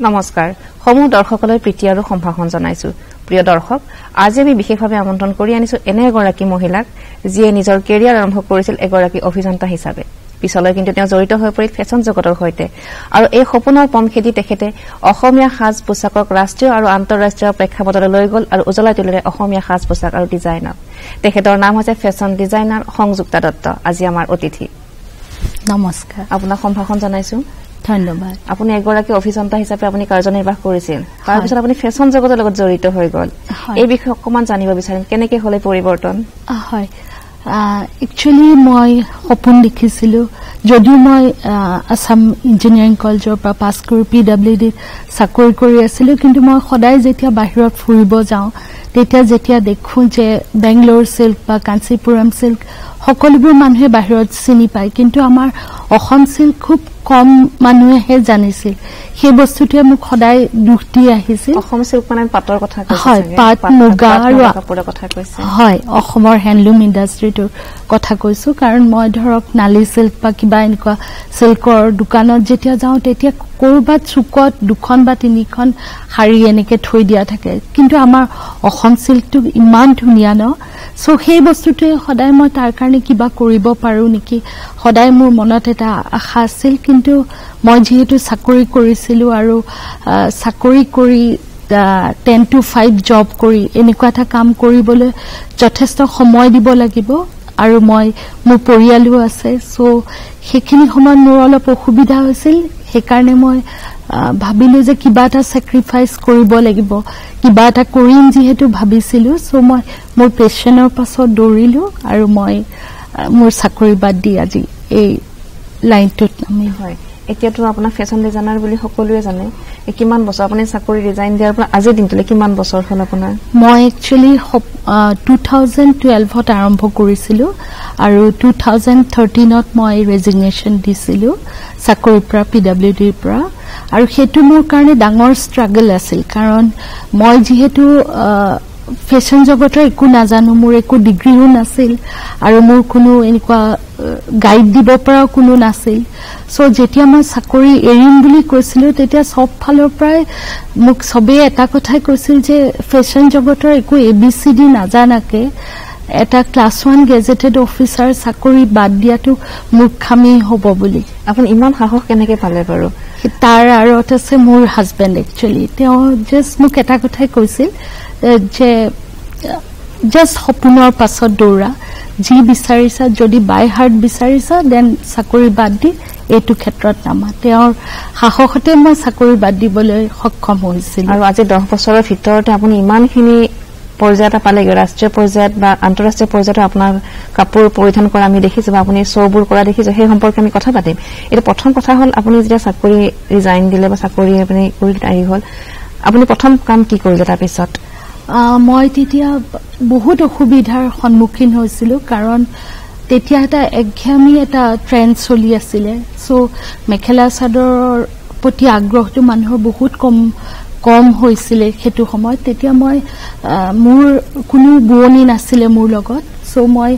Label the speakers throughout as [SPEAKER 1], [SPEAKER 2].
[SPEAKER 1] নমস্কাৰ সমূহ দৰ্শকলৈ প্ৰীতি আৰু সম্ভাষণ জনাইছো প্ৰিয় দৰ্শক আজি আমি বিশেষভাৱে আমন্ত্ৰণ কৰি আনিছো এনে এগৰাকী মহিলাক যিয়ে নিজৰ কেৰিয়াৰ আৰম্ভ কৰিছিল এগৰাকী অভিযন্তা হিচাপে পিছলৈ কিন্তু তেওঁ জড়িত হৈ পৰিল ফেশ্বন জগতৰ সৈতে আৰু এই সপোনৰ পম খেদি তেখেতে অসমীয়া সাজ পোছাকক ৰাষ্ট্ৰীয় আৰু আন্তঃৰাষ্ট্ৰীয় প্ৰেক্ষাপটলৈ লৈ গ'ল আৰু উজ্বলাই তুলিলে অসমীয়া সাজ পোছাক আৰু ডিজাইনাৰ তেখেতৰ নাম হৈছে ফেশ্বন ডিজাইনাৰ সংযুক্তা দত্ত আজি আমাৰ অতিথি
[SPEAKER 2] নমস্কাৰ
[SPEAKER 1] আপোনাক সম্ভাষণ জনাইছো
[SPEAKER 2] ধন্যবাদ
[SPEAKER 1] আপুনি এগৰাকী অভিযন্তা হিচাপে আপুনি কাৰ্যনিৰ্বাহ কৰিছিল তাৰ পিছত আপুনি ফেশ্বন জগতৰ লগত জড়িত হৈ গ'ল এই বিষয়ে অকমান জানিব বিচাৰিম কেনেকৈ হ'লে পৰিৱৰ্তন
[SPEAKER 2] হয় একচুৱেলি মই সপোন দেখিছিলোঁ যদিও মই আছাম ইঞ্জিনিয়াৰিং কলেজৰ পৰা পাছ কৰি PWD চাকৰি কৰি আছিলোঁ কিন্তু মই সদায় যেতিয়া বাহিৰত ফুৰিব যাওঁ তেতিয়া যেতিয়া দেখোঁ যে বেংগলোৰ চিল্ক বা কাঞ্চীপুৰম চিল্ক সকলোবোৰ মানুহে বাহিৰত চিনি পায় কিন্তু আমাৰ অসম চিল্ক খুব কম মানুহে জানিছিল সেই বস্তুটোৱে মোক সদায় দুখ দি আহিছিল
[SPEAKER 1] অসম চিল্ক মানে পাটৰ কথা কৈছে
[SPEAKER 2] হয় পাট মুগা আৰু
[SPEAKER 1] কাপোৰৰ কথা কৈছে
[SPEAKER 2] হয় অসমৰ হেণ্ডলুম ইণ্ডাষ্ট্ৰিটোৰ কথা কৈছো কাৰণ মই ধৰক নালি চিল্ক বা কিবা এনেকুৱা চিল্কৰ দোকানত যেতিয়া যাওঁ তেতিয়া কৰবাত চুকত দুখন বা তিনিখন শাৰী এনেকে থৈ দিয়া থাকে কিন্তু আমাৰ অসম চিল্কটো ইমান ধুনীয়া ন সো সেই বস্তুটোৱে সদায় মই তাৰ কাৰণে কিবা কৰিব পাৰো নেকি সদায় মোৰ মনত এটা আশা আছিল কিন্তু মই যেহেতু চাকৰি কৰিছিলো আৰু চাকৰি কৰি 10 to 5 জব কৰি এনেকুৱা এটা কাম কৰিবলৈ যথেষ্ট সময় দিব লাগিব আৰু মই মোৰ পৰিয়ালো আছে সো সেইখিনি সময়ত মোৰ অলপ অসুবিধা হৈছিল সেইকাৰণে মই ভাবিলো যে কিবা এটা স্যাক্ৰিফাইস কৰিব লাগিব কিবা এটা কৰিম যেহেতু ভাবিছিলো সো মই মোৰ পেশনৰ পাছত দৌৰিলো আৰু মই মোৰ চাকৰি বাদ দি আজি এই লাইনটোত নামি
[SPEAKER 1] হয় এতিয়াতো আপোনাৰ ফেশ্বন ডিজাইনাৰ বুলি সকলোৱে জানে কিমান বছৰ আপুনি চাকৰি ডিজাইন দিয়াৰ পৰা আজি দিনটোলৈ কিমান বছৰ হ'ল আপোনাৰ
[SPEAKER 2] মই একচুৱেলি 2012ত আৰম্ভ কৰিছিলো আৰু 2013ত মই ৰেজিগনেশ্যন দিছিলো চাকৰিৰ পৰা PWDৰ পৰা আৰু সেইটো মোৰ কাৰণে ডাঙৰ ষ্ট্ৰাগল আছিল কাৰণ মই যেহেতু ফেশ্বন জগতৰ একো নাজানো মোৰ একো ডিগ্ৰীও নাছিল আৰু মোৰ কোনো এনেকুৱা গাইড দিব পৰা কোনো নাছিল সো যেতিয়া মই চাকৰি এৰিম বুলি কৈছিলো তেতিয়া সব ফালৰ পৰাই মোক সবে এটা কথাই কৈছিল যে ফেশ্বন জগতৰ একো ABCD নাজানাকে এটা ক্লাস 1 গেজেটেড অফিচাৰ চাকৰি বাদ দিয়াটো মূৰ্খামি হ'ব বুলি
[SPEAKER 1] আপুনি ইমান সাহস কেনেকৈ পালে বাৰু
[SPEAKER 2] তাৰ আৰত আছে মোৰ হাজবেণ্ড একচুৱেলি তেওঁ জাস্ট মোক এটা কথাই কৈছিল যে জাস্ট সপোনৰ পাছত দৌৰা যি বিচাৰিছা যদি বাই হাৰ্ট বিচাৰিছা দেন চাকৰি বাদ দি এইটো ক্ষেত্ৰত নামা তেওঁৰ সাহসতে মই চাকৰি বাদ দিবলৈ সক্ষম হৈছিল
[SPEAKER 1] আৰু আজি 10 বছৰৰ ভিতৰতে আপুনি ইমানখিনি পৰ্যায়ত পালেগৈ ৰাষ্ট্ৰীয় পৰ্যায়ত বা আন্তঃৰাষ্ট্ৰীয় পৰ্যায়ত আপোনাৰ কাপোৰ পৰিধান কৰা আমি দেখিছো বা আপুনি শ্ব'বোৰ কৰা দেখিছো সেই সম্পৰ্কে আমি কথা পাতিম এটা প্ৰথম কথা হ'ল আপুনি যেতিয়া চাকৰি ৰিজাইন দিলে বা চাকৰি আপুনি কৰি আহি হ'ল আপুনি প্ৰথম কাম কি কৰিলে তাৰ পিছত
[SPEAKER 2] মই তেতিয়া বহুত অসুবিধাৰ সন্মুখীন হৈছিলো কাৰণ তেতিয়া এটা একঘেয়ামি এটা ট্ৰেন্ড চলি আছিল সো মেখেলা চাদৰৰ প্ৰতি আগ্ৰহটো মানুহৰ বহুত কম হৈছিল সেইটো সময়ত তেতিয়া মই মোৰ কোনো বোৱনী নাছিলে মোৰ লগত সো মই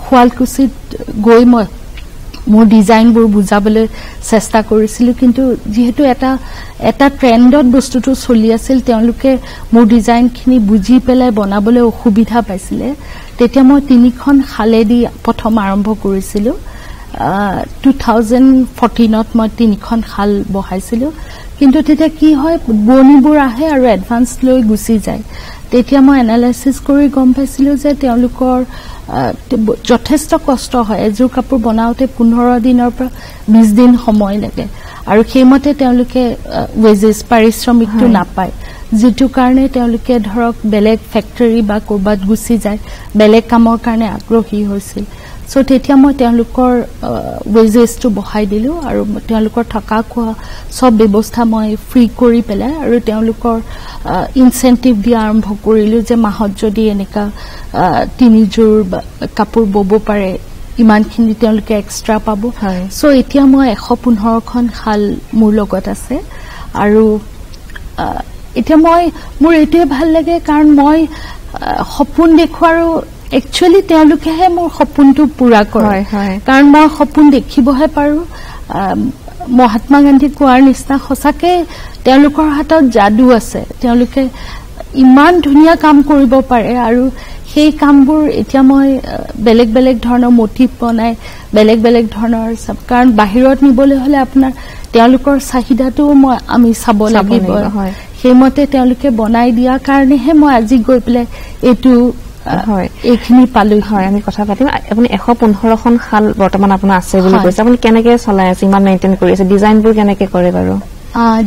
[SPEAKER 2] শুৱালকুছিত গৈ মই মোৰ ডিজাইনবোৰ বুজাবলৈ চেষ্টা কৰিছিলো কিন্তু যেহেতু এটা ট্ৰেন্ডত বস্তুটো চলি আছিল তেওঁলোকে মোৰ ডিজাইনখিনি বুজি পেলাই বনাবলৈ অসুবিধা পাইছিলে তেতিয়া মই তিনিখন খালেদি প্ৰথম আৰম্ভ কৰিছিলো 2014ত মই তিনিখন খাল বহাইছিলো কিন্তু তেতিয়া কি হয় বনিবোৰ আহে আৰু এডভান্স লৈ গুচি যায় তেতিয়া মই এনালাইসিস কৰি গম পাইছিলো যে তেওঁলোকৰ যথেষ্ট কষ্ট হয় এযোৰ কাপোৰ বনাওতে 15 দিনৰ পৰা 20 দিন সময় লাগে আৰু সেইমতে তেওঁলোকে ওয়েজেস পাৰিশ্ৰমিকটো নাপায় যেটো কাৰণে তেওঁলোকে ধৰক বেলেগ ফ্যাক্টৰী বা কৰবাত গুচি যায় বেলেগ কামৰ কাৰণে আগ্ৰহী হৈছিল সো তেতিয়া মই তেওঁলোকৰ ওয়েজেসটো বহাই দিলো আৰু তেওঁলোকৰ থকা খোৱা সব ব্যৱস্থা মই ফ্ৰী কৰি পেলাই আৰু তেওঁলোকৰ ইনসেন্টিভ দিয়া আৰম্ভ কৰিলো যে মাহত যদি এনেকা 3 জোৰ কাপোৰ বব পাৰে ইমানখিনি তেওঁলোকে এক্সট্ৰা পাব সো এতিয়া মই 115খন খাল মোৰ লগত আছে আৰু এতিয়া মোৰ এইটোৱে ভাল লাগে কাৰণ মই সপোন দেখুৱাৰো একচুৱেলি তেওঁলোকেহে মোৰ সপোনটো পুৰা কৰে কাৰণ মই সপোন দেখিবহে পাৰো মহাত্মা গান্ধী কোৱাৰ নিচিনা সঁচাকে তেওঁলোকৰ হাতত যাদু আছে তেওঁলোকে ইমান ধুনীয়া কাম কৰিব পাৰে আৰু সেই কামবোৰ এতিয়া মই বেলেগ বেলেগ ধৰণৰ মোটিভ বনাই বেলেগ বেলেগ ধৰণৰ সব কাৰণ বাহিৰত নিবলৈ হলে আপোনাৰ তেওঁলোকৰ চাহিদাটো আমি চাব লাগিব সেইমতে তেওঁলোকে বনাই দিয়া কাৰণেহে মই আজি গৈ পেলাই এইটো হয় এইখিনি পালো
[SPEAKER 1] হয় আমি কথা পাতিম আপুনি 115খন খাল বৰ্তমান আপোনাৰ আছে বুলি কৈছে আপুনি কেনেকৈ চলাই আছে ইমান মেইনটেইন কৰি আছে ডিজাইনবোৰ কেনেকৈ কৰে বাৰু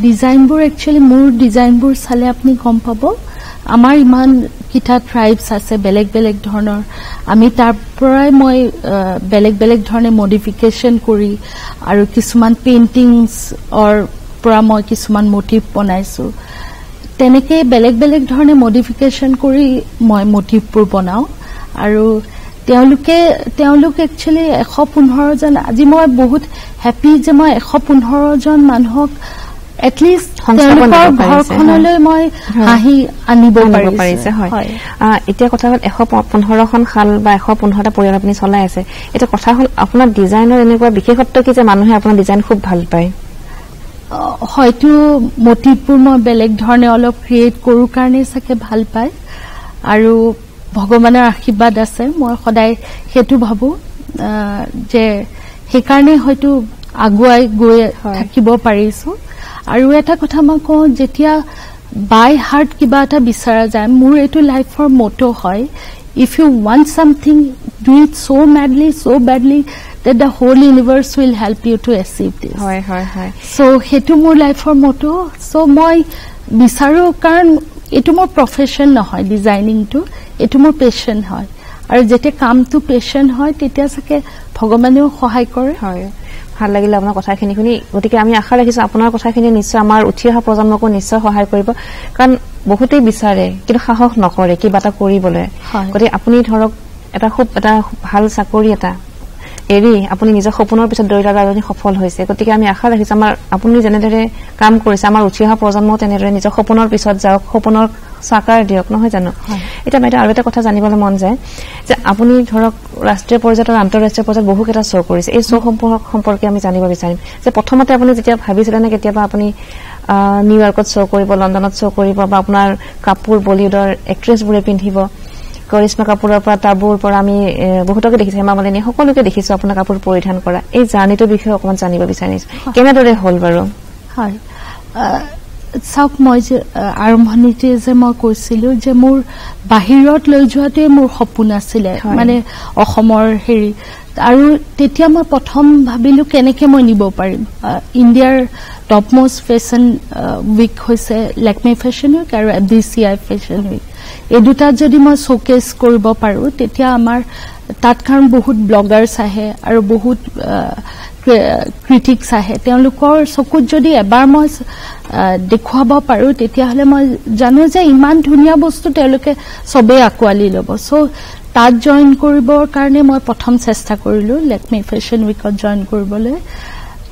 [SPEAKER 2] ডিজাইনবোৰ একচুয়ালি মোৰ ডিজাইনবোৰ চালে আপুনি গম পাব আমাৰ ইমান কিটা ট্ৰাইবস আছে বেলেগ বেলেগ ধৰণৰ আমি তাৰ পৰাই মই বেলেগ বেলেগ ধৰণে মডিফিকেশন কৰি আৰু কিছুমান পেইন্টিংস অৰ পৰা মই কিছুমান মোটিভ বনাইছো তেনেকে বেলেগ বেলেগ ধৰণে মডিফিকেশন কৰি মই মোটিভবোৰ বনাও আৰু তেওঁলোক একচুয়ালি 115 জন আজি মই বহুত হ্যাপি যে মই 115 জন মানুহক এটলিষ্ট তেওঁলোকৰ ঘৰখনলৈ মই হাঁহি আনিব পাৰিছে হয়
[SPEAKER 1] এতিয়া কথা হ'ল 115খন খাল বা 115টা পৰিয়াল আপুনি চলাই আছে এটা কথা হ'ল আপোনাৰ ডিজাইনৰ এনেকুৱা বিশেষত্ব কি যে মানুহে আপোনাৰ ডিজাইন খুব ভাল পায়
[SPEAKER 2] হয়তো মোটিভবোৰ মই বেলেগ ধৰণে অলপ ক্ৰিয়েট কৰো কাৰণে সাকে ভাল পায় আৰু ভগৱানৰ আশীৰ্বাদ আছে মই সদায় হেতু ভাবো যে সেই কাৰণে হয়তো আগুৱাই গৈ থাকিব পাৰিছো আৰু এটা কথা মই কওঁ যেতিয়া বাই হাৰ্ট কিবা এটা বিচাৰা যায় মোৰ এটো লাইফৰ মোটো হয় if you want something do it so madly so badly that the whole universe will help you to achieve this
[SPEAKER 1] হয়
[SPEAKER 2] so hetu মোৰ লাইফৰ মোটো so মই বিচাৰো কাৰণ এটো মোৰ প্ৰফেশন নহয় ডিজাইনিং টু এটো মোৰ পেশন হয় আৰু যেতে কামটো পেশন হয় তেতিয়া সাকে ভগৱানেও সহায় কৰে
[SPEAKER 1] হয় ভাল লাগিলে আপোনাৰ কথাখিনি শুনি গতিকে আমি আশা ৰাখিছো আপোনাৰ কথাখিনি নিশ্চয় আমাৰ উঠি অহা প্ৰজন্মকো নিশ্চয় সহায় কৰিব কাৰণ বহুতেই বিচাৰে কিন্তু সাহস নকৰে কিবা এটা কৰিবলৈ গতিকে আপুনি ধৰক এটা খুব এটা ভাল চাকৰি এটা এৰি আপুনি নিজৰ সপোনৰ পিছত দৌৰি লাগি সফল হৈছে গতিকে আমি আশা ৰাখিছো আমাৰ আপুনি যেনেদৰে কাম কৰিছে আমাৰ উঠি অহা প্ৰজন্ম তেনেদৰে নিজৰ সপোনৰ পিছত যাওক সপোনৰ সাকাৰ দিয়ক নহয় জানো এটা বাইদেউ আৰু এটা কথা জানিবলৈ মন যায় যে আপুনি ধৰক ৰাষ্ট্ৰীয় পৰ্যায়ত আৰু আন্তঃৰাষ্ট্ৰীয় পৰ্যায়ত বহু কেইটা শ্ব' কৰিছে এই শ্ব' সম্পৰ্কে আমি জানিব বিচাৰিম যে প্ৰথমতে আপুনি যেতিয়া ভাবিছিলেনে কেতিয়াবা আপুনি নিউয়ৰ্কত শ্ব' কৰিব লণ্ডনত শ্ব' কৰিব বা আপোনাৰ কাপোৰ বলিউডৰ এক্ট্ৰেছবোৰে পিন্ধিব কৰিশ্মা কাপুৰৰ পৰা তাবুৰ পৰা আমি বহুতকে দেখিছো হেমা মালিনী সকলোকে দেখিছো আপোনাৰ কাপোৰ পৰিধান কৰা এই জাৰ্নিটোৰ বিষয়ে অকমান জানিব বিচাৰিছো কেনেদৰে হ'ল বাৰু
[SPEAKER 2] হয় চাওক মই যে আৰম্ভণিতে যে মই কৈছিলো যে মোৰ বাহিৰত লৈ যোৱাতে মোৰ সপোন আছিল মানে অসমৰ হেৰি আৰু তেতিয়া মই প্ৰথম ভাবিলো কেনেকে মই নিব পাৰিম ইণ্ডিয়াৰ টপ মোষ্ট ফেশ্বন উইক হৈছে লেকমে ফেশ্বন উইক আৰু FDCI ফেশ্বন উইক এই দুটা যদি মই শোকেস কৰিব পাৰো তেতিয়া আমাৰ তাত কাৰণ বহুত ব্লগাৰ্স আহে আৰু বহুত ক্ৰিটিক্স আহে তেওঁলোকৰ চকুত যদি এবাৰ মই দেখুৱাব পাৰো তেতিয়া হলে মই জানো যে ইমান ধুনীয়া বস্তু তেওঁলোকে সবে আকোৱালি ল'ব সো তাত জয়েন কৰিবৰ কাৰণে মই প্ৰথম চেষ্টা কৰিলো লেকমে ফেশ্বন উইকত জয়েন কৰিবলৈ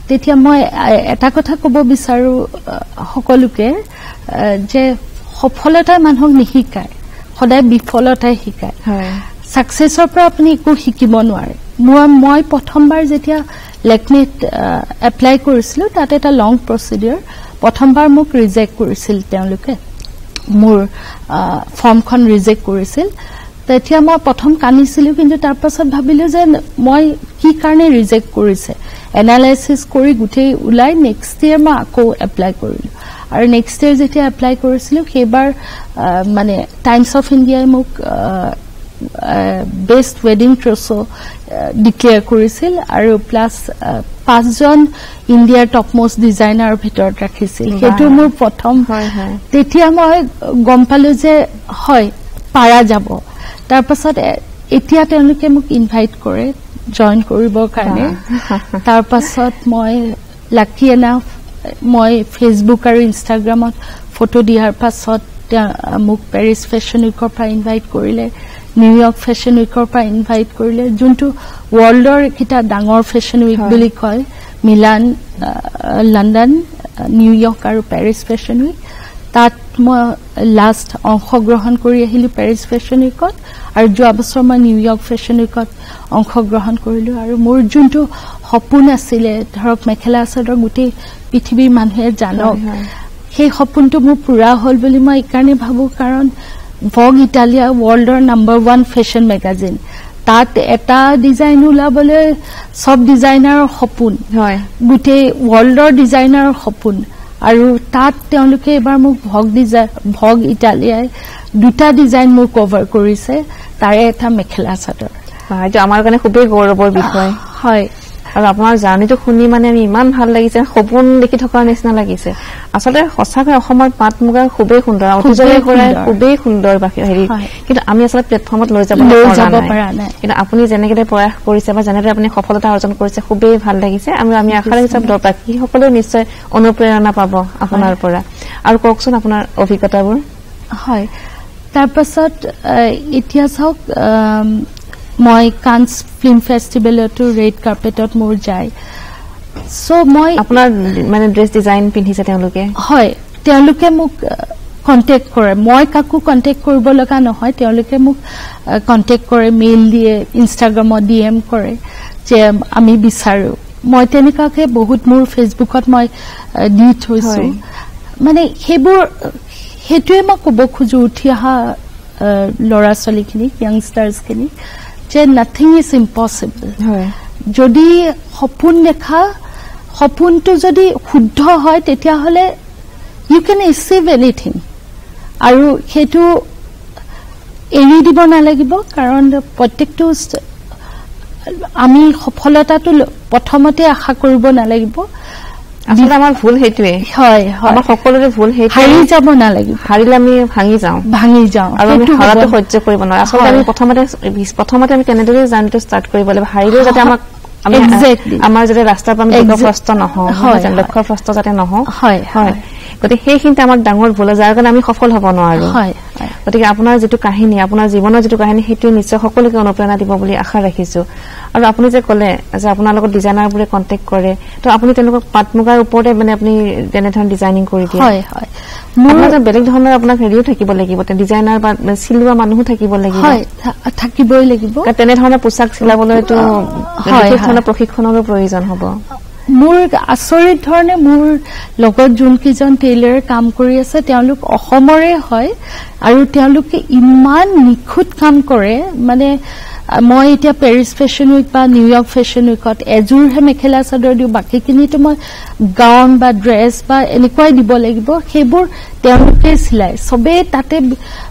[SPEAKER 2] তেতিয়া মই এটা কথা ক'ব বিচাৰো সকলোকে যে সফলতা মানুহক নিশিকায় সদায় বিফলতাই শিকায় সাকসেছৰ পৰা আপুনি একো শিকিব নোৱাৰে মই প্ৰথমবাৰ যেতিয়া লেকমেত এপ্লাই কৰিছিলো তাত এটা লং প্ৰচিডিউৰ প্ৰথমবাৰ মোক ৰিজেক্ট কৰিছিল তেওঁলোকে মোৰ ফৰ্মখন ৰিজেক্ট কৰিছিল তেতিয়া মই প্ৰথম কানিছিলো কিন্তু তাৰ পাছত ভাবিলো যে মই কি কাৰণে ৰিজেক্ট কৰিছে এনালাইসিস কৰি গুটেই উলাই নেক্সট ইয়াৰ মই আকৌ এপ্লাই কৰিলো আৰু নেক্সট ইয়াৰ যেতিয়া এপ্লাই কৰিছিলো সেইবাৰ মানে টাইমছ অফ ইণ্ডিয়াই মোক বেষ্ট ৱেডিং ট্ৰছো ডিক্লেয়াৰ কৰিছিল আৰু প্লাস 5 জন ইণ্ডিয়াৰ টপ মোষ্ট ডিজাইনাৰ ভিতৰত ৰাখিছিল সেইটো মোৰ প্ৰথম তেতিয়া মই গম পালো যে হয় পাৰা যাব তাৰ পাছত এতিয়া তেওঁলোকে মোক ইনভাইট কৰে জয়েন কৰিবৰ কাৰণে তাৰ পাছত মই লাকি এনাফ মই ফেসবুক আৰু ইনষ্টাগ্ৰামত ফটো দিয়াৰ পাছত মোক পেৰিছ ফেশ্বন উইকৰ পৰা ইনভাইট কৰিলে নিউয়ৰ্ক ফেশ্বন উইকৰ পৰা ইনভাইট কৰিলে যোনটো ৱৰ্ল্ডৰ কিটা ডাঙৰ ফেশ্বন উইক বুলি কয় মিলান লণ্ডন নিউয়ৰ্ক আৰু পেৰিছ ফেশ্বন উইক তাত মই লাষ্ট অংশগ্ৰহণ কৰি আহিলোঁ পেৰিছ ফেশ্বন উইকত আৰু যোৱা বছৰ মই নিউয়ৰ্ক ফেশ্বন উইকত অংশগ্ৰহণ কৰিলোঁ আৰু মোৰ যোনটো সপোন আছিলে ধৰক মেখেলা চাদৰ গোটেই পৃথিৱীৰ মানুহে জানক সেই সপোনটো মোৰ পূৰা হ'ল বুলি মই এইকাৰণে ভাবোঁ কাৰণ ভগ ইটালিয়া ৱৰ্ল্ডৰ নম্বৰ 1 ফেশ্বন মেগাজিন তাত এটা ডিজাইন ওলাবলৈ সব ডিজাইনাৰৰ সপোন গোটেই ৱৰ্ল্ডৰ ডিজাইনাৰৰ সপোন আৰু তাত তেওঁলোকে এবাৰ মোক ভগ ইটালিয়াই 2টা ডিজাইন মোক কভাৰ কৰিছে তাৰে এটা মেখেলা চাদৰ
[SPEAKER 1] এইটো আমাৰ কাৰণে খুবেই গৌৰৱৰ বিষয়
[SPEAKER 2] হয়
[SPEAKER 1] আৰু আপোনাৰ জাৰ্নিটো শুনি মানে আমি ইমান ভাল লাগিছে সপোন দেখি থকাৰ নিচিনা লাগিছে আচলতে সঁচাকৈ অসমৰ পাট মুগা খুবেই সুন্দৰ অতীজৰে পৰাই খুবেই সুন্দৰ হেৰি কিন্তু আমি আচলতে প্লেটফৰ্মত লৈ যাব পৰা নাই কিন্তু আপুনি যেনেকৈ প্ৰয়াস কৰিছে বা যেনেদৰে আপুনি সফলতা অৰ্জন কৰিছে খুবেই ভাল লাগিছে আমি আশা ৰাখিছোঁ দৰ্শকসকলেও নিশ্চয় অনুপ্ৰেৰণা পাব আপোনাৰ পৰা আৰু কওকচোন আপোনাৰ অভিজ্ঞতাবোৰ
[SPEAKER 2] হয় তাৰপাছত এতিয়া চাওক মই কান্স ফিল্ম ফেষ্টিভেলতো ৰেড কাৰ্পেটত মোৰ যায় সো মই
[SPEAKER 1] আপোনাৰ মানে ড্ৰেছ ডিজাইন পিন্ধিছে তেওঁলোকে
[SPEAKER 2] হয় তেওঁলোকে মোক কণ্টেক্ট কৰে মই কাকো কণ্টেক্ট কৰিব লগা নহয় তেওঁলোকে মোক কণ্টেক্ট কৰে মেইল দিয়ে ইনষ্টাগ্ৰামত DM কৰে যে আমি বিচাৰো মই তেনেকুৱাকে বহুত মোৰ ফেচবুকত মই দি থৈছো মানে সেইটোৱে মই ক'ব খোজো উঠি অহা ল'ৰা ছোৱালীখিনিক য়াংষ্টাৰ্ছখিনিক যে নাথিং ইজ ইম্পচিবল যদি সপোন দেখা সপোনটো যদি শুদ্ধ হয় তেতিয়াহ'লে ইউ কেন এচিভ এনিথিং আৰু সেইটো এৰি দিব নালাগিব কাৰণ প্ৰত্যেকটো আমি সফলতাটো প্ৰথমতে আশা কৰিব নালাগিব
[SPEAKER 1] আসলে আমাৰ ভুল হেতুৱে
[SPEAKER 2] হয়
[SPEAKER 1] আমাৰ সকলোৰে ভুল হেতু
[SPEAKER 2] হাৰি যাব নালাগিব
[SPEAKER 1] হাৰিলে আমি ভাঙি যাওঁ আৰু আমি হাৰাটো সহ্য কৰিব নোৱাৰো আসলে আমি প্ৰথমতে আমি তেনেদৰে জাৰ্নিটো ষ্টাৰ্ট কৰিব লাগিব হাৰিলেও যাতে আমাক আমাৰ যাতে ৰাস্তাৰ পৰা আমি লক্ষ্যভ্ৰষ্ট নহওঁ লক্ষ্যভ্ৰষ্ট যাতে নহওঁ হয় গতিকে সেইখিনিতে আমাৰ ডাঙৰ ভুল যাৰ কাৰণে আমি সফল হ'ব নোৱাৰো গতিকে আপোনাৰ যিটো কাহিনী আপোনাৰ জীৱনৰ যিটো কাহিনী সেইটো নিশ্চয় সকলোকে অনুপ্ৰেৰণা দিব বুলি আশা ৰাখিছো আৰু আপুনি যে ক'লে যে আপোনাৰ লগত ডিজাইনাৰবোৰে কণ্টেক্ট কৰে তো আপুনি তেনেকুৱা পাট মুগাৰ ওপৰতে মানে আপুনি তেনেধৰণৰ ডিজাইনিং কৰি দিয়ে মোৰ বেলেগ ধৰণৰ আপোনাক হেৰিও থাকিব লাগিব ডিজাইনাৰ বা চিলোৱা মানুহো থাকিব লাগিব
[SPEAKER 2] থাকিবই লাগিব
[SPEAKER 1] তেনেধৰণৰ পোছাক চিলাবলৈতো বিশেষ ধৰণৰ প্ৰশিক্ষণৰো প্ৰয়োজন হ'ব
[SPEAKER 2] মোৰ আচৰিত ধৰণে মোৰ লগত যোনকেইজন টেইলাৰ কাম কৰি আছে তেওঁলোক অসমৰে হয় আৰু তেওঁলোকে ইমান নিখুঁত কাম কৰে মানে মই এতিয়া পেৰিছ ফেশ্বন উইক বা নিউয়ৰ্ক ফেশ্বন উইকত এযোৰহে মেখেলা চাদৰ দিওঁ বাকীখিনিতো মই গাউন বা ড্ৰেছ বা এনেকুৱাই দিব লাগিব সেইবোৰ তেওঁলোকে চিলাই চবেই তাতে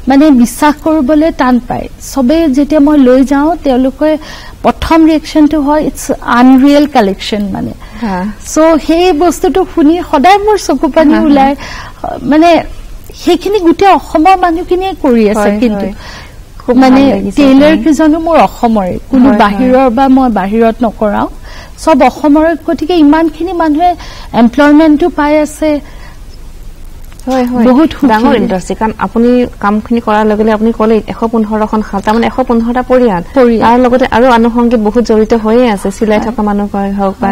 [SPEAKER 2] মানে বিশ্বাস কৰিবলৈ টান পায় চবেই যেতিয়া মই লৈ যাওঁ তেওঁলোকে প্ৰথম ৰিয়েকশ্যনটো হয় ইটছ আনৰিয়েল কালেকশ্যন মানে সো সেই বস্তুটো শুনি সদায় মোৰ চকু পানী ওলাই মানে সেইখিনি গোটেই অসমৰ মানুহখিনিয়ে কৰি আছে কিন্তু মানে টেইলাৰ কেইজনো মোৰ অসমৰে কোনো বাহিৰৰ বা মই বাহিৰত নকৰাও সব অসমৰে গতিকে ইমানখিনি মানুহে এমপ্লয়মেণ্টটো পাই আছে বহুত
[SPEAKER 1] ডাঙৰ ইণ্ডাষ্ট্ৰী কাৰণ আপুনি কামখিনি কৰাৰ লগে লগে আপুনি ক'লে 115খন শাল তাৰমানে 115টা পৰিয়াল তাৰ লগতে আৰু আনুষংগিক বহুত জড়িত হৈয়ে আছে চিলাই থকা মানুহ হওক বা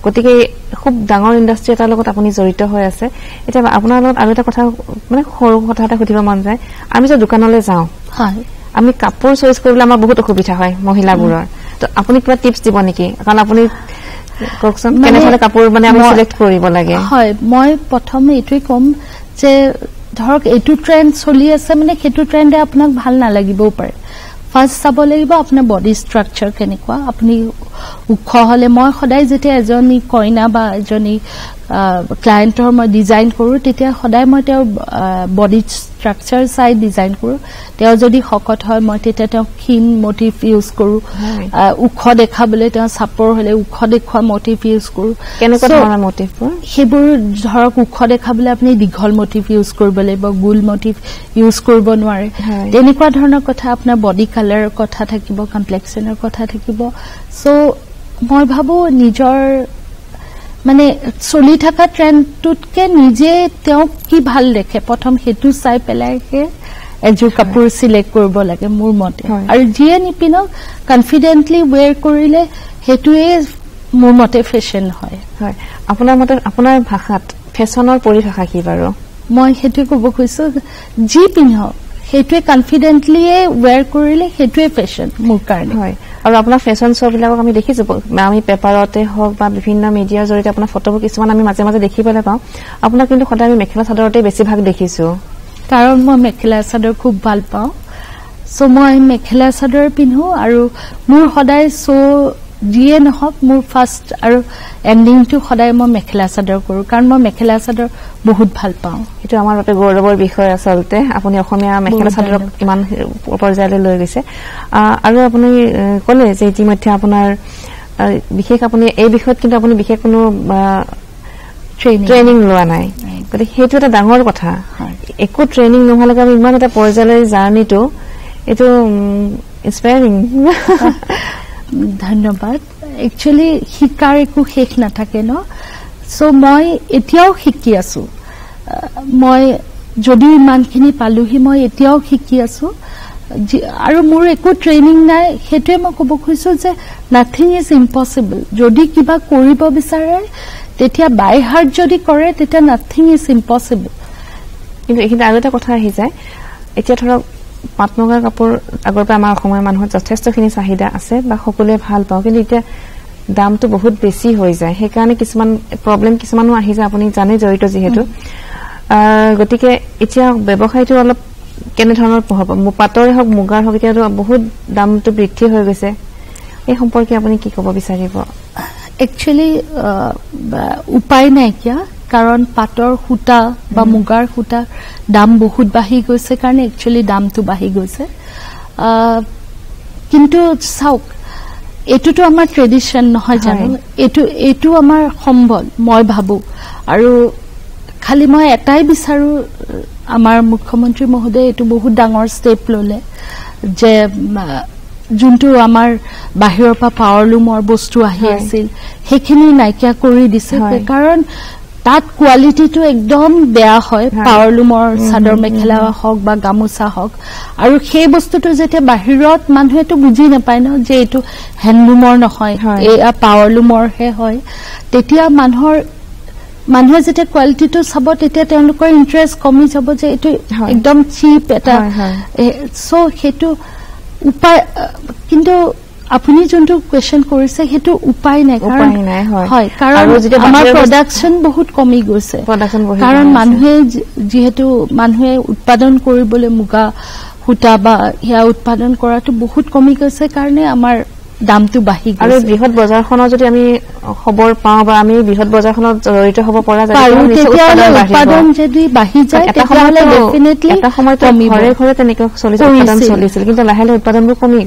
[SPEAKER 1] গতিকে খুব ডাঙৰ ইণ্ডাষ্ট্ৰী এটাৰ লগত আপুনি জড়িত হৈ আছে এতিয়া আপোনাৰ লগত আৰু এটা কথা মানে সৰু কথা এটা সুধিব মন যায় আমি যে দোকানলৈ যাওঁ আমি কাপোৰ চইচ কৰিবলৈ আমাৰ বহুত অসুবিধা হয় মহিলাবোৰৰ তো আপুনি কিবা টিপছ দিব নেকি কাৰণ আপুনি কওকচোন কেনেধৰণে কাপোৰ মানে আমি সিলেক্ট কৰিব লাগে
[SPEAKER 2] হয় মই প্ৰথমে এইটোৱে ক'ম যে ধৰক এইটো ট্ৰেণ্ড চলি আছে মানে সেইটো ট্ৰেণ্ডে আপোনাক ভাল নালাগিবও পাৰে ফাৰ্ষ্ট চাব লাগিব আপোনাৰ বডি ষ্ট্ৰাকচাৰ কেনেকুৱা আপুনি ওখ হলে মই সদায় যেতিয়া এজনী কইনা বা এজনী ক্লায়েণ্টৰ মই ডিজাইন কৰোঁ তেতিয়া সদায় মই তেওঁৰ বডি ষ্ট্ৰাকচাৰ চাই ডিজাইন কৰোঁ তেওঁ যদি শকত হয় মই তেতিয়া তেওঁক ক্ষীণ মটিভ ইউজ কৰোঁ ওখ দেখাবলৈ তেওঁ চাপৰ হলে ওখ দেখুওৱা মটিভ ইউজ কৰোঁ
[SPEAKER 1] কেনেকুৱা ধৰণৰ মটিভবোৰ
[SPEAKER 2] সেইবোৰ ধৰক ওখ দেখাবলৈ আপুনি দীঘল মটিভ ইউজ কৰিব লাগিব গোল মটিভ ইউজ কৰিব নোৱাৰে তেনেকুৱা ধৰণৰ কথা আপোনাৰ বডি কালাৰৰ কথা থাকিব কমপ্লেক্সনৰ কথা থাকিব সো মই ভাবো নিজৰ মানে চলি থকা ট্ৰেণ্ডটোতকে নিজে তেওঁক কি ভাল দেখে প্ৰথম সেইটো চাই পেলাইকে এযোৰ কাপোৰ সিলেক্ট কৰিব লাগে মোৰ মতে আৰু যিয়ে নিপিনক কনফিডেন্টলি ওৱেৰ কৰিলে সেইটোৱে মোৰ মতে ফেশ্বন হয়
[SPEAKER 1] আপোনাৰ মতে আপোনাৰ ভাষাত ফেশ্বনৰ পৰিভাষা কি বাৰু
[SPEAKER 2] মই হেতু ক'ব কৈছো জি পিন্ধক হেতুৱে কনফিডেন্টলি ওয়্যাৰ কৰিলে হেতুৱে ফেশন মোৰ কাৰণে
[SPEAKER 1] হয় আৰু আপোনাৰ ফেশন শ্ব' বিলাকক আমি দেখিছো আমি পেপাৰতে হওক বা বিভিন্ন মিডিয়াৰ জৰিয়তে আপোনাৰ ফটোবোৰ কিছুমান আমি মাজে মাজে দেখিবলৈ পাওঁ আপোনাক কিন্তু সদায় আমি মেখেলা চাদৰতে বেছি ভাগ দেখিছো
[SPEAKER 2] কাৰণ মই মেখেলা চাদৰ খুব ভাল পাওঁ সো মই মেখেলা চাদৰ পিন্ধো আৰু মোৰ সদায় শ্ব' যিয়ে নহওক মোৰ ফাৰ্ষ্ট আৰু এণ্ডিংটো সদায় মই মেখেলা চাদৰ কৰো কাৰণ মই মেখেলা চাদৰ বহুত ভাল পাওঁ
[SPEAKER 1] এটো আমাৰ বাবে গৌৰৱৰ বিষয় আচলতে আপুনি অসমীয়া মেখেলা চাদৰক ইমান পৰ্যায়লৈ লৈ গৈছে আৰু আপুনি ক'লে যে ইতিমধ্যে আপোনাৰ বিশেষ আপুনি এই বিষয়ত কিন্তু আপুনি বিশেষ কোনো ট্ৰেইনিং লোৱা নাই গতিকে সেইটো এটা ডাঙৰ কথা একো ট্ৰেইনিং নহ'লেকে আমি ইমান এটা পৰ্যায়লৈ জাৰ্নিটো এটো ইনস্পায়াৰিং
[SPEAKER 2] ধন্যবাদ একচুয়ালি শিকাৰ একো শেষ নাথাকে ন সো মই এতিয়াও শিকি আছো মই যদি ইমানখিনি পালোহি মই এতিয়াও শিকি আছো আৰু মোৰ একো ট্ৰেইনিং নাই হেতুৱে মই ক'ব খুজিছো যে নাথিং ইজ ইম্পসিবল যদি কিবা কৰিব বিচাৰে তেতিয়া বাই হাৰ্ট যদি কৰে তেতিয়া নাথিং ইজ ইম্পসিবল
[SPEAKER 1] কিন্তু এইখিনি আৰু এটা কথা আহি যায় এতিয়া ধৰক পাট মুগাৰ কাপোৰ আগৰ পৰা আমাৰ অসমৰ মানুহৰ যথেষ্টখিনি চাহিদা আছে বা সকলোৱে ভাল পাওঁ কিন্তু এতিয়া দামটো বহুত বেছি হৈ যায় সেইকাৰণে কিছুমান প্ৰব্লেম কিছুমানো আহি যায় আপুনি জানে জড়িত যিহেতু গতিকে এতিয়া ব্যৱসায়টো অলপ কেনে ধৰণৰ হ'ব পাটৰে হওক মুগাৰ হওক এতিয়া বহুত দামটো বৃদ্ধি হৈ গৈছে এই সম্পৰ্কে আপুনি কি ক'ব বিচাৰিব
[SPEAKER 2] একচুয়ালি উপায় নাইকিয়া কাৰণ পাটৰ সূতা বা মুগাৰ সূতা দাম বহুত বাঢ়ি গৈছে কাৰণে একচুয়ালি দামটো বাঢ়ি গৈছে কিন্তু চাওক এটোটো আমাৰ ট্ৰেডিশন নহয় জানো এটো আমাৰ সম্বল মই ভাবো আৰু খালি মই এটাই বিচাৰো আমাৰ মুখ্যমন্ত্ৰী মহোদয় এটো বহুত ডাঙৰ ষ্টেপ ললে যে যোনটো আমাৰ বাহিৰৰ পৰা পাৱাৰলুমৰ বস্তু আহি আছিল সেইখিনি নাইকিয়া কৰি দিছে কাৰণ তাত কোৱালিটিটো একদম বেয়া হয় পাৱাৰলুমৰ চাদৰ মেখেলা হওক বা গামোচা হওক আৰু সেই বস্তুটো যেতিয়া বাহিৰত মানুহেটো বুজি নাপায় ন যে এটো হ্যান্ডলুমৰ নহয় এয়া পাৱাৰলুমৰহে হয় তেতিয়া মানুহে যেতিয়া কোৱালিটিটো চাব তেতিয়া তেওঁলোকৰ ইন্টাৰেষ্ট কমি যাব যে এটো একদম চিপ এটা সো হেতু উপায় কিন্তু আপুনি যোনটো কোৱেশ্চন কৰিছে হেতু উপায় নাই কাৰণ হয় কাৰণ আমাৰ প্ৰডাকশন বহুত কমি গৈছে কাৰণ মানুহে যেহেতু মানুহে উৎপাদন কৰিবলৈ মুগা সূতা বা ইয়া উৎপাদন কৰাটো বহুত কমি গৈছে কাৰণে আমাৰ দামটো বাঢ়ি গৈছে
[SPEAKER 1] আৰু বৃহৎ বজাৰখনৰ যদি আমি খবৰ পাওঁ বা আমি বৃহৎ বজাৰখনত জড়িত হ'ব পৰা যায়
[SPEAKER 2] তেতিয়াহ'লে উৎপাদন যদি বাঢ়ি যায় তেতিয়াহ'লে ডেফিনেটলি
[SPEAKER 1] এটা সময়ত ঘৰে ঘৰে তেনেকৈ উৎপাদন চলিছিল কিন্তু লাহে লাহে উৎপাদনবোৰ কমি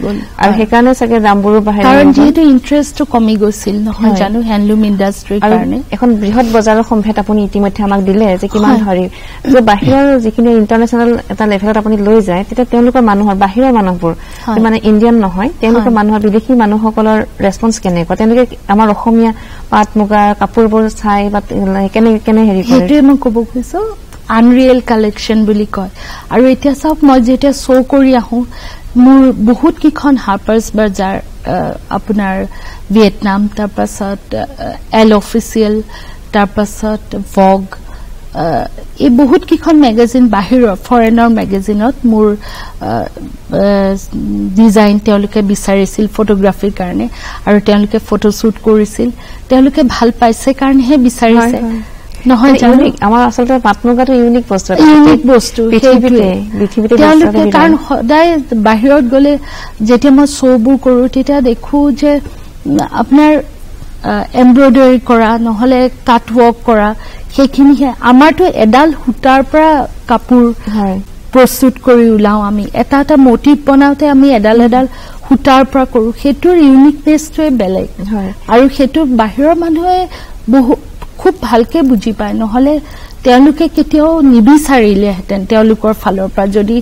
[SPEAKER 1] গ'ল আৰু সেইকাৰণে চাগে দামবোৰো বাঢ়ি
[SPEAKER 2] কাৰণ যিহেতু ইন্টাৰেষ্টটো কমি গৈছিল নহয় জানো হ্যান্ডলুম ইণ্ডাষ্ট্ৰীৰ কাৰণে
[SPEAKER 1] এখন বৃহৎ বজাৰৰ সম্ভেদ আপুনি ইতিমধ্যে আমাক দিলে যে কিমান ধৰি যে বাহিৰৰ যিখিনি ইণ্টাৰনেশ্যনেল এটা লেভেলত আপুনি লৈ যায় তেতিয়া তেওঁলোকৰ মানুহৰ বাহিৰৰ মানুহবোৰ মানে ইণ্ডিয়ান নহয় তেওঁলোকৰ মানুহৰ বিদেশী মানুহসকলৰ ৰেছপন্স কেনেকুৱা তেওঁলোকে আমাৰ অসমীয়া পাট মুগা কাপোৰবোৰ চাই বা কেনে হেৰি কৰে
[SPEAKER 2] সেইটোৱে মই ক'ব খুজিছো আনৰিয়েল কালেকশ্যন বুলি কয় আৰু এতিয়া চাওক মই যেতিয়া শ্ব' কৰি আহোঁ মোৰ বহুত কেইখন হাৰ্পাৰ্ছ বাজাৰ আপোনাৰ ভিয়েটনাম তাৰপাছত এল অফিচিয়েল তাৰপাছত ভগ এই বহুত কেইখন মেগাজিন বাহিৰৰ ফৰেনৰ মেগাজিনত মোৰ ডিজাইন তেওঁলোকে বিচাৰিছিল ফটোগ্ৰাফিৰ কাৰণে আৰু তেওঁলোকে ফটোশ্বুট কৰিছিল তেওঁলোকে ভাল পাইছে কাৰণেহে বিচাৰিছে নহয় জানো
[SPEAKER 1] আমাৰ আচলতে পাট মুগাটো ইউনিক বস্তু পৃথিৱীতে
[SPEAKER 2] তেওঁলোকে কাৰণ সদায় বাহিৰত গ'লে যেতিয়া মই শ্ব'বোৰ কৰোঁ তেতিয়া দেখো যে আপোনাৰ এমব্ৰইডাৰী কৰা নহলে কাট ৱৰ্ক কৰা সেইখিনিহে আমাৰতো এডাল সূতাৰ পৰা কাপোৰ প্ৰস্তুত কৰি উলাও আমি এটা এটা মোটিভ বনাওতে আমি এডাল সূতাৰ পৰা কৰো সেইটোৰ ইউনিকনেছটোৱে বেলেগ আৰু সেইটো বাহিৰৰ মানুহে খুব ভালকে বুজি পায় নহলে তেওঁলোকে কেতিয়াও নিবিচাৰিলেহেঁতেন তেওঁলোকৰ ফালৰ পৰা যদি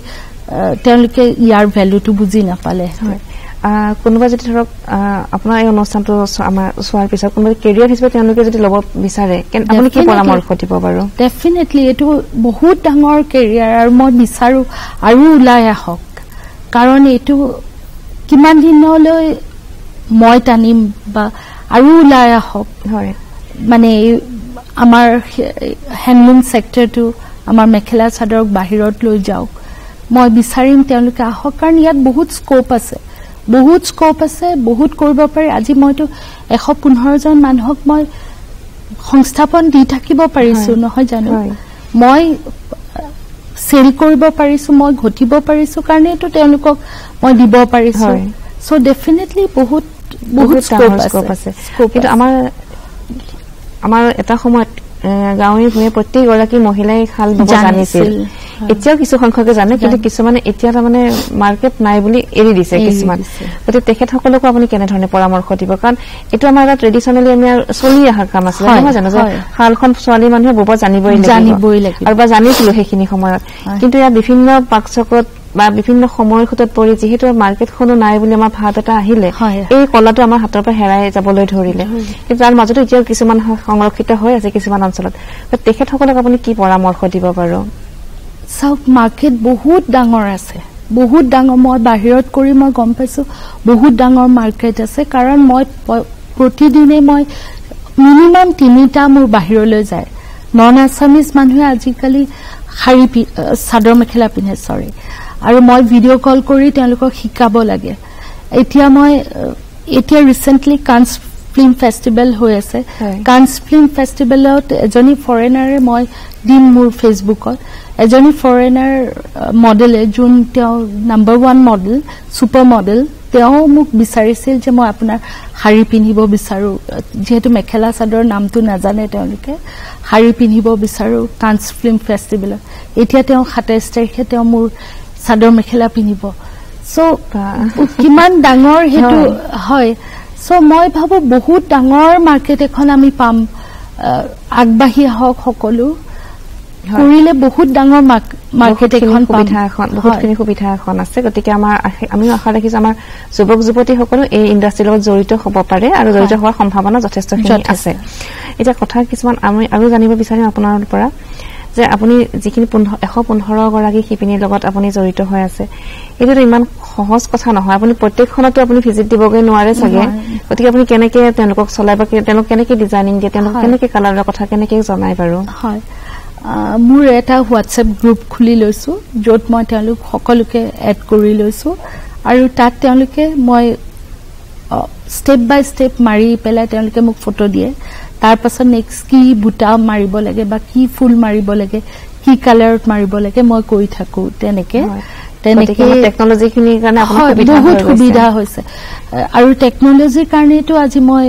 [SPEAKER 2] তেওঁলোকে ইয়াৰ ভ্যালুটো বুজি নাপালে
[SPEAKER 1] কোনোবা যদি ধৰক আপোনাৰ এই অনুষ্ঠানটো আমাৰ চোৱাৰ পিছত কোনোবা কেৰিয়াৰ হিচাপে তেওঁলোকে যদি ল'ব বিচাৰে আপুনি কি পৰামৰ্শ দিব বাৰু
[SPEAKER 2] ডেফিনেটলি এইটো বহুত ডাঙৰ কেৰিয়াৰ আৰু মই বিচাৰো আৰু ওলাই আহক কাৰণ এইটো কিমান দিনলৈ মই টানিম বা আৰু ওলাই আহক মানে আমাৰ হ্যান্ডলুম সেক্টৰটো আমাৰ মেখেলা চাদৰক বাহিৰত লৈ যাওক মই বিচাৰিম তেওঁলোকে আহক কাৰণ ইয়াত বহুত স্কোপ আছে বহুত কৰিব পাৰি আজি মইতো 115 জন মানুহক মই সংস্থাপন দি থাকিব পাৰিছো নহয় জানো মই সেল কৰিব পাৰিছো মই ঘটিব পাৰিছো কাৰণে তো তেওঁলোকক মই দিব পাৰিছো সো ডেফিনেটলি বহুত স্কোপ আছে
[SPEAKER 1] কিন্তু আমাৰ এটা সময়ত গাঁৱে ভূঞে প্ৰত্যেক গৰাকী মহিলাই খাল বব জানিছিল এতিয়াও কিছু সংখ্যকে জানে কিন্তু কিছুমানে এতিয়া তাৰমানে মাৰ্কেট নাই বুলি এৰি দিছে কিছুমান গতিকে তেখেতসকলকো আপুনি কেনেধৰণে পৰামৰ্শ দিব কাৰণ এইটো আমাৰ এটা ট্ৰেডিশনেলি আমি চলি অহা কাম আছিল নহয় জানো যে খালখন ছোৱালী মানুহে বব জানিবই লাগিব আৰু বা জানিছিলো সেইখিনি সময়ত কিন্তু ইয়াৰ বিভিন্ন পাকচকত বা বিভিন্ন সময়ৰ ক্ষেত্ৰত পৰি যিহেতু মাৰ্কেটখনো নাই বুলি আমাৰ ভাৱ এটা আহিলে এই কলাটো আমাৰ হাতৰ পৰা হেৰাই যাবলৈ ধৰিলে কিন্তু তাৰ মাজতে এতিয়াও কিছুমান সংৰক্ষিত হৈ আছে কিছুমান অঞ্চলত তেখেতসকলক আপুনি কি পৰামৰ্শ দিব বাৰু
[SPEAKER 2] সাউথ মাৰ্কেট বহুত ডাঙৰ আছে বহুত ডাঙৰ মই বাহিৰত কৰি মই গম পাইছো বহুত ডাঙৰ মাৰ্কেট আছে কাৰণ মই প্ৰতিদিনে মই মিনিমাম 3টা মোৰ বাহিৰলৈ যায় নন আছামিজ মানুহে আজিকালি শাৰী চাদৰ মেখেলা পিন্ধে সৰি আৰু মই ভিডিও কল কৰি তেওঁলোকক শিকাব লাগে এতিয়া ৰিসেন্টলি কানছ ফিল্ম ফেষ্টিভেল হৈ আছে কানছ ফিল্ম ফেষ্টিভেলত এজনী ফৰেনাৰে মই দিম মোৰ ফেসবুকত এজনী ফৰেনাৰ মডেলে যোন তেওঁ নাম্বাৰ 1 মডেল সুপাৰ মডেল তেওঁ মোক বিচাৰিছিল যে মই আপোনাৰ শাৰী পিন্ধিব বিচাৰো যেহেতু মেখেলা চাদৰ নামটো নাজানে তেওঁলোকে শাৰী পিন্ধিব বিচাৰো কানছ ফিল্ম ফেষ্টিভেলত এতিয়া তেওঁ 27 তাৰিখে তেওঁ মোৰ চাদৰ মেখেলা পিন্ধিব সো কিমান ডাঙৰ হেতু হয় সো মই ভাবো বহুত ডাঙৰ মাৰ্কেট এখন আমি পাম আগবাঢ়ি হওক সকলো কৰিলে বহুত ডাঙৰ মাৰ্কেট এখন বহুতখিনি সুবিধা এখন আছে গতিকে আমি আশা ৰাখিছো আমাৰ যুৱক যুৱতী সকলো এই ইণ্ডাষ্ট্ৰীৰ লগত জড়িত হ'ব পাৰে আৰু জড়িত হোৱাৰ সম্ভাৱনা যথেষ্টখিনি আছে এতিয়া কথা কিছুমান আমি আৰু জানিব বিচাৰিম আপোনাৰ পৰা যে আপুনি যিখিনি 115 গৰাকী শিপিনীৰ লগত আপুনি জড়িত হৈ আছে এইটো ইমান সহজ কথা নহয় আপুনি প্ৰত্যেকখনতে আপুনি ভিজিট দিবগৈ নোৱাৰে চাগে গতিকে আপুনি কেনেকে তেওঁলোকক চলাই বা তেওঁলোক কেনেকে ডিজাইনিং দিয়ে তেওঁলোক কেনেকে কালাৰৰ কথা কেনেকে জনায় বাৰু হয় মোৰ এটা হোৱাটছএপ গ্ৰুপ খুলি লৈছো য'ত মই তেওঁলোক সকলোকে এড কৰি লৈছো আৰু তাত তেওঁলোকে মই স্টেপ বাই স্টেপ মাৰি পেলাই তেওঁলোকে মোক ফটো দিয়ে তাৰ পাছত নেক্সট কি বুটা মাৰিব লাগে বা কি ফুল মাৰিব লাগে কি কালাৰত মাৰিব লাগে মই কৈ থাকো তেনেকে
[SPEAKER 1] টেকনলজিখিনিৰ কাৰণে আপোনাৰ
[SPEAKER 2] বহুত সুবিধা হৈছে আৰু টেকনলজিৰ কাৰণেতো আজি মই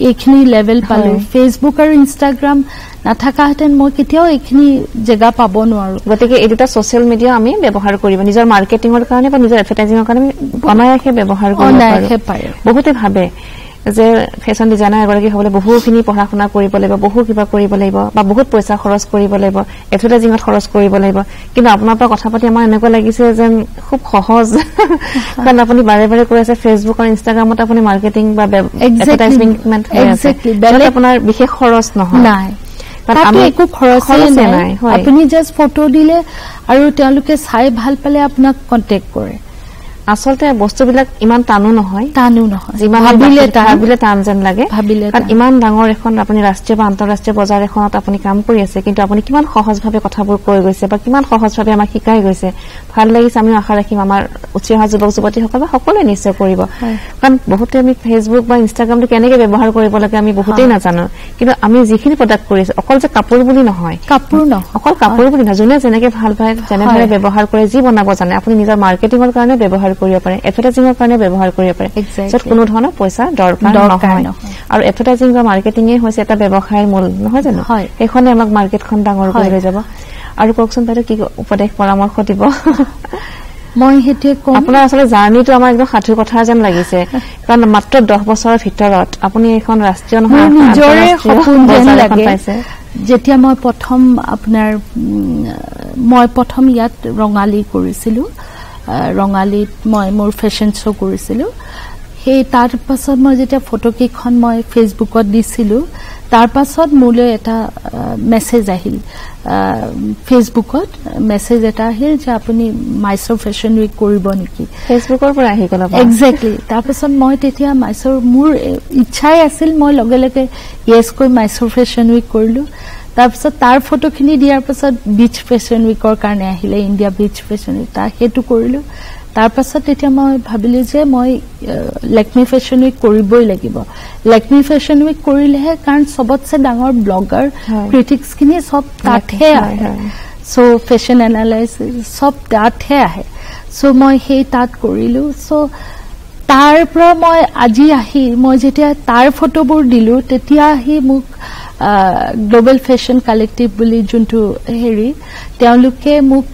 [SPEAKER 2] এইখিনি লেভেল পালো ফেসবুক আৰু ইনষ্টাগ্ৰাম নাথাকাহেঁতেন মই কেতিয়াও এইখিনি জেগা পাব নোৱাৰো
[SPEAKER 1] গতিকে এই দুটা সোশ্যাল মিডিয়া আমি ব্যৱহাৰ কৰিব নিজৰ মাৰ্কেটিঙৰ কাৰণে বা নিজৰ এডভাৰটাইজিঙৰ কাৰণে অনায়াসে ব্যৱহাৰ কৰিব পাৰো বহুতে ভাবে যে ফেশন ডিজাইনাৰ এগৰাকী হ'বলৈ বহুখিনি পঢ়া শুনা কৰিব লাগিব বহু কিবা কৰিব লাগিব বা বহুত পইচা খৰচ কৰিব লাগিব এডভাৰটাইজিঙত খৰচ কৰিব লাগিব কিন্তু আপোনাৰ পৰা কথা পাতি আমাৰ এনেকুৱা লাগিছে যেন খুব সহজ কাৰণ আপুনি বাৰে বাৰে কৈ আছে ফেসবুক আৰু ইনষ্টাগ্ৰামত আপুনি মাৰ্কেটিং বা এডভাৰটাইজমেন্ট হৈ আছে বেলেগ আপোনাৰ বিশেষ খৰচ নহয়
[SPEAKER 2] নাই তাতে একো খৰচ নাই আপুনি জাস্ট ফটো দিলে আৰু তেওঁলোকে চাই ভাল পালে আপোনাক কন্টাক্ট কৰে
[SPEAKER 1] আসলতে বস্তুবিলাক ইমান টানো নহয় যিমান ভাবিলে টান যেন লাগে কাৰণ ইমান ডাঙৰ এখন আপুনি ৰাষ্ট্ৰীয় বা আন্তঃৰাষ্ট্ৰীয় বজাৰ এখনত আপুনি কাম কৰি আছে কিন্তু আপুনি কিমান সহজভাৱে কথাবোৰ কৈ গৈছে বা কিমান সহজভাৱে আমাক শিকাই গৈছে ভাল লাগিছে আমি আশা ৰাখিম আমাৰ উঠি অহা যুৱক যুৱতীসকলে সকলোৱে নিশ্চয় কৰিব কাৰণ বহুতে আমি ফেসবুক বা ইনষ্টাগ্ৰামটো কেনেকৈ ব্যৱহাৰ কৰিব লাগে আমি বহুতেই নাজানো কিন্তু আমি যিখিনি প্ৰডাক্ট কৰিছো অকল যে কাপোৰ বুলি নহয় অকল কাপোৰ বুলি নহয় যোনে যেনেকৈ ভাল পায় যেনেদৰে ব্যৱহাৰ কৰে যি বনাব জানে আপুনি নিজৰ মাৰ্কেটিঙৰ কাৰণে ব্যৱহাৰ কৰিব পাৰে এডভাৰটাইজিঙৰ কাৰণে ব্যৱহাৰ কৰিব পাৰে য'ত কোনো ধৰণৰ পইচা দৰকাৰ নহয় আৰু এডভাৰটাইজিং বা মাৰ্কেটিঙে হৈছে এটা ব্যৱসায়ৰ মূল নহয় জানো সেইখনে আমাক মাৰ্কেটখন ডাঙৰ কৰি লৈ যাব আৰু কওকচোন বাইদেউ কি উপদেশ পৰামৰ্শ দিব
[SPEAKER 2] মই হেতে কম
[SPEAKER 1] আপোনাৰ আসলে জাৰ্নিটো আমাৰ একদম সাধু কথা যেন লাগিছে কাৰণ মাত্ৰ 10 বছৰৰ ভিতৰত আপুনি এখন ৰাষ্ট্ৰীয় নহয়
[SPEAKER 2] নিজৰে সপোন যেন লাগে যেতিয়া মই প্ৰথম ইয়াত ৰঙালী কৰিছিলো ৰঙালীত মই মোৰ ফেশন শ্ব' কৰিছিলো সেই তাৰ পাছত মই যেতিয়া ফটো কেইখন মই ফেসবুকত দিছিলো তাৰ পাছত মোলৈ এটা মেছেজ আহিল ফেসবুকত মেছেজ এটা আহিল যে আপুনি মাইসৰ ফেশন উইক কৰিব নেকি
[SPEAKER 1] ফেসবুকৰ পৰা আহি গ'ল
[SPEAKER 2] এক্স্যাক্টলি তাৰ পাছত মই তেতিয়া মাইসৰ মোৰ ইচ্ছাই আছিল মই লগে লগে ইয়েছ কৈ মাইসৰ ফেশন উইক কৰিলো তাৰপিছত তাৰ ফটোখিনি দিয়াৰ পাছত বিচ ফেশ্বন উইকৰ কাৰণে আহিলে ইণ্ডিয়া বিচ ফেশ্বন উইক সেইটো কৰিলো তাৰ পাছত তেতিয়া মই ভাবিলো যে মই লেকমি ফেশ্বন উইক কৰিবই লাগিব লেকমি ফেশ্বন উইক কৰিলেহে কাৰণ সবতছে ডাঙৰ ব্লগাৰ ক্ৰিটিক্স খিনি সব তাতহে আহে সো ফেশ্বন এনালাইসিস সব তাতহে আহে সো মই সেই তাত কৰিলো সো তাৰ পৰা মই আজি আহি মই যেতিয়া তাৰ ফটোবোৰ দিলো তেতিয়া আহি মোক গ্লোবাল ফেশ্বন কালেক্টিভ বুলি যোনটো হেৰি তেওঁলোকে মোক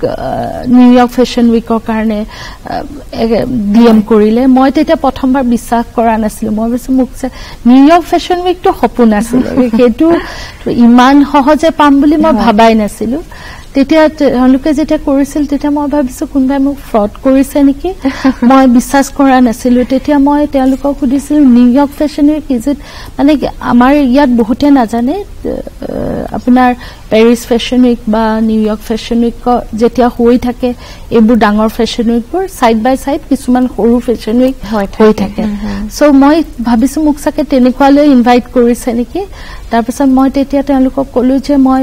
[SPEAKER 2] নিউয়ৰ্ক ফেশ্বন উইকৰ কাৰণে ডিএম কৰিলে মই তেতিয়া প্ৰথমবাৰ বিশ্বাস কৰা নাছিলো মই ভাবিছো মোক নিউয়ৰ্ক ফেশ্বন উইকটো সপোন আছিল সেইটো ইমান সহজে পাম বুলি মই ভাবাই নাছিলো তেতিয়া তেওঁলোকে যেতিয়া কৰিছিল তেতিয়া মই ভাবিছো কোনবাই মোক ফ্ৰড কৰিছে নেকি মই বিশ্বাস কৰা নাছিলো তেতিয়া মই তেওঁলোকক সুধিছিল New York fashion week is it মানে আমাৰ ইয়াত বহুতে নাজানে আপোনাৰ পেৰিছ ফেশ্বন উইক বা নিউয়ৰ্ক ফেশ্বন উইক যেতিয়া হৈ থাকে এইবোৰ ডাঙৰ ফেশ্বন উইকবোৰ সাইড বাই সাইড কিছুমান সৰু ফেশ্বন উইক হৈ থাকে সো মই ভাবিছো মোক চাকে তেনেকুৱালৈ ইনভাইট কৰিছে নেকি তাৰপিছত মই তেতিয়া তেওঁলোকক ক'লো যে মই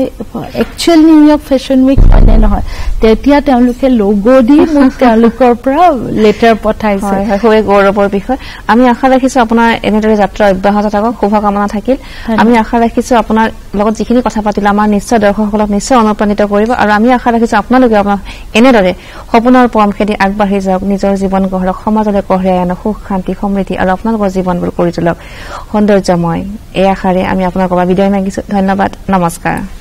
[SPEAKER 2] একচুৱেল নিউয়ৰ্ক ফেশ্বন উইক মানে নহয় তেতিয়া তেওঁলোকে লোগো দি মোক তেওঁলোকৰ পৰা লেটাৰ পঠাইছে
[SPEAKER 1] হয় গৌৰৱৰ বিষয় আমি আশা ৰাখিছো আপোনাৰ এনেদৰে যাত্ৰা অব্যাহত থাকক শুভকামনা থাকিল আমি আশা ৰাখিছো আপোনাৰ লগত যিখিনি কথা পাতিলো আমাৰ নিশ্চয় দৰ্শকসকলক নিশ্চয় অনুপ্ৰাণিত কৰিব আৰু আমি আশা ৰাখিছো আপোনালোকে এনেদৰে সপোনৰ পৰম খেদি আগবাঢ়ি যাওক নিজৰ জীৱন গঢ়ক সমাজলৈ কঢ়িয়াই আনক সুখ শান্তি সমৃদ্ধি আৰু আপোনালোকৰ জীৱনবোৰ কৰি তোলক সৌন্দৰ্যময় এই আশাৰে আমি আপোনালোকৰ বিদায় মাগিছো ধন্যবাদ নমস্কাৰ